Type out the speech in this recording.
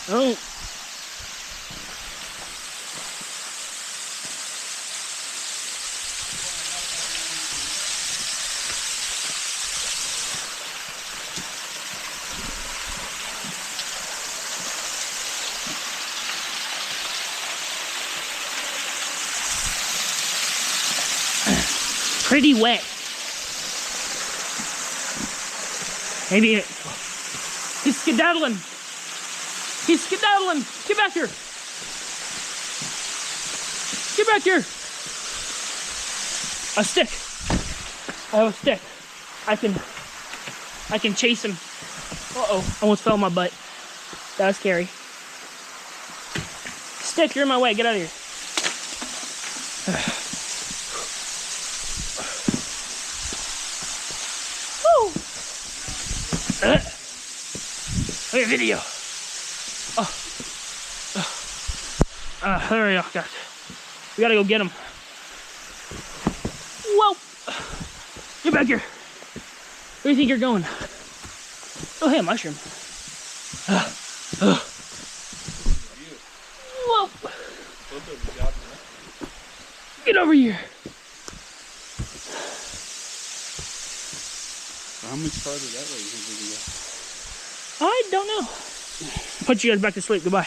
Oh. Pretty wet. Maybe he's skedaddling. He's skedaddling. Get back here. Get back here. A stick. I have a stick. I can chase him. Uh-oh, almost fell on my butt. That was scary. Stick, you're in my way. Get out of here. Look at video. There we go, guys. We gotta go get him. Whoa! Get back here. Where do you think you're going? Oh, hey, a mushroom. Whoa! Get over here. How much farther that way you think we can go? I don't know. Put you guys back to sleep. Goodbye.